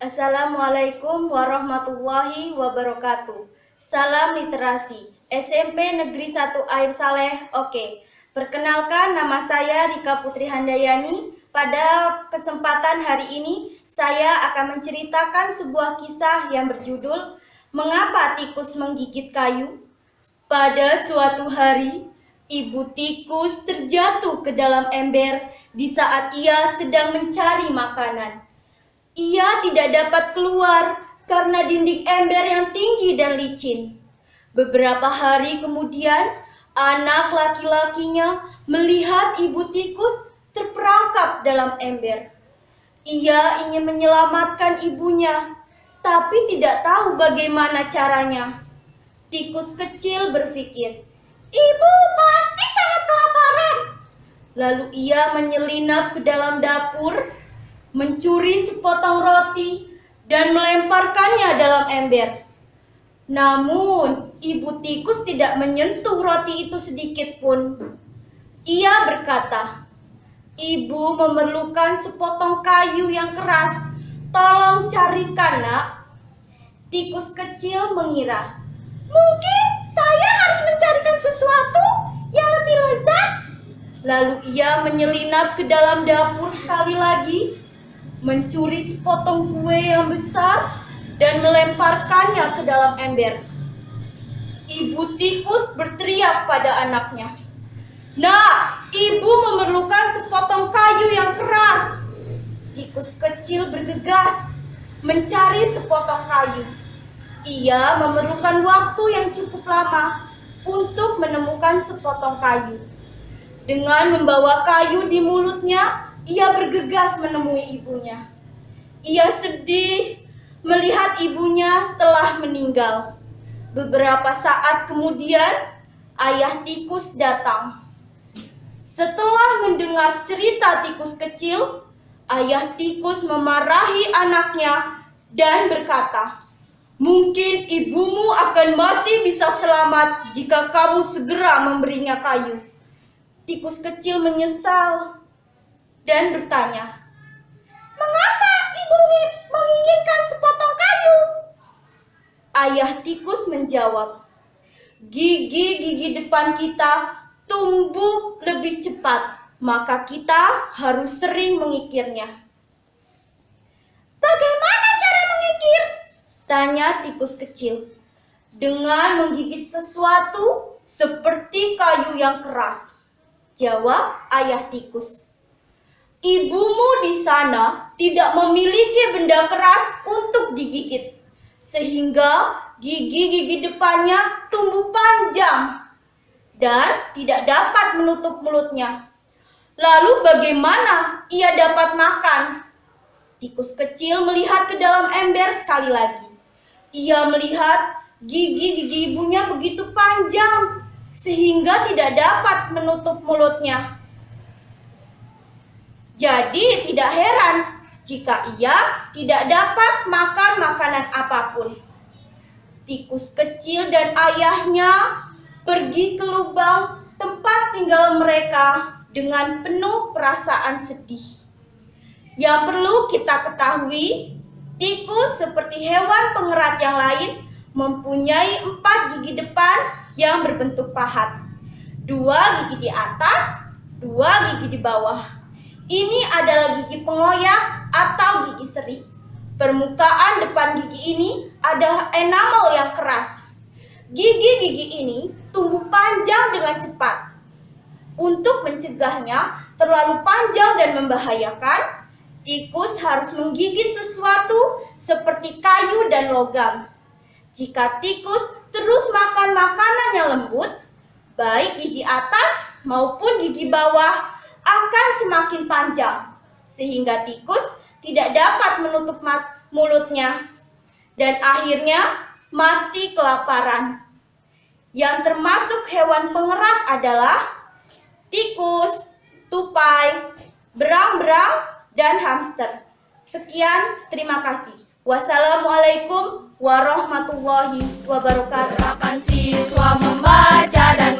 Assalamualaikum warahmatullahi wabarakatuh. Salam literasi. SMP Negeri 1 Air Saleh. Oke. Perkenalkan, nama saya Rika Putri Handayani. Pada kesempatan hari ini saya akan menceritakan sebuah kisah yang berjudul Mengapa Tikus Menggigit Kayu. Pada suatu hari, ibu tikus terjatuh ke dalam ember di saat ia sedang mencari makanan. Ia tidak dapat keluar karena dinding ember yang tinggi dan licin. Beberapa hari kemudian, anak laki-lakinya melihat ibu tikus terperangkap dalam ember. Ia ingin menyelamatkan ibunya, tapi tidak tahu bagaimana caranya. Tikus kecil berpikir, "Ibu pasti sangat kelaparan." Lalu ia menyelinap ke dalam dapur, mencuri sepotong roti, dan melemparkannya dalam ember. Namun, ibu tikus tidak menyentuh roti itu sedikit pun. Ia berkata, "Ibu memerlukan sepotong kayu yang keras. Tolong carikan, Nak." Tikus kecil mengira, "Mungkin saya harus mencarikan sesuatu yang lebih lezat." Lalu ia menyelinap ke dalam dapur sekali lagi, mencuri sepotong kue yang besar dan melemparkannya ke dalam ember. Ibu tikus berteriak pada anaknya, "Nak, ibu memerlukan sepotong kayu yang keras." Tikus kecil bergegas mencari sepotong kayu. Ia memerlukan waktu yang cukup lama untuk menemukan sepotong kayu. Dengan membawa kayu di mulutnya, ia bergegas menemui ibunya. Ia sedih melihat ibunya telah meninggal. Beberapa saat kemudian, ayah tikus datang. Setelah mendengar cerita tikus kecil, ayah tikus memarahi anaknya dan berkata, "Mungkin ibumu akan masih bisa selamat jika kamu segera memberinya kayu." Tikus kecil menyesal dan bertanya, "Mengapa ibu menginginkan sepotong kayu?" Ayah tikus menjawab, Gigi depan kita tumbuh lebih cepat, maka kita harus sering mengikirnya." "Bagaimana cara mengikir?" tanya tikus kecil. "Dengan menggigit sesuatu seperti kayu yang keras," jawab ayah tikus. "Ibumu di sana tidak memiliki benda keras untuk digigit, sehingga gigi depannya tumbuh panjang dan tidak dapat menutup mulutnya. Lalu bagaimana ia dapat makan?" Tikus kecil melihat ke dalam ember sekali lagi. Ia melihat gigi ibunya begitu panjang, sehingga tidak dapat menutup mulutnya. Jadi tidak heran jika ia tidak dapat makan makanan apapun. Tikus kecil dan ayahnya pergi ke lubang tempat tinggal mereka dengan penuh perasaan sedih. Yang perlu kita ketahui, tikus seperti hewan pengerat yang lain mempunyai 4 gigi depan yang berbentuk pahat. 2 gigi di atas, 2 gigi di bawah. Ini adalah gigi pengoyak atau gigi seri. Permukaan depan gigi ini adalah enamel yang keras. Gigi ini tumbuh panjang dengan cepat. Untuk mencegahnya terlalu panjang dan membahayakan, tikus harus menggigit sesuatu seperti kayu dan logam. Jika tikus terus makan makanan yang lembut, baik gigi atas maupun gigi bawah akan semakin panjang, sehingga tikus tidak dapat menutup mulutnya dan akhirnya mati kelaparan. Yang termasuk hewan pengerat adalah tikus, tupai, berang-berang, dan hamster. Sekian, terima kasih. Wassalamualaikum warahmatullahi wabarakatuh. Gerakan siswa membaca dan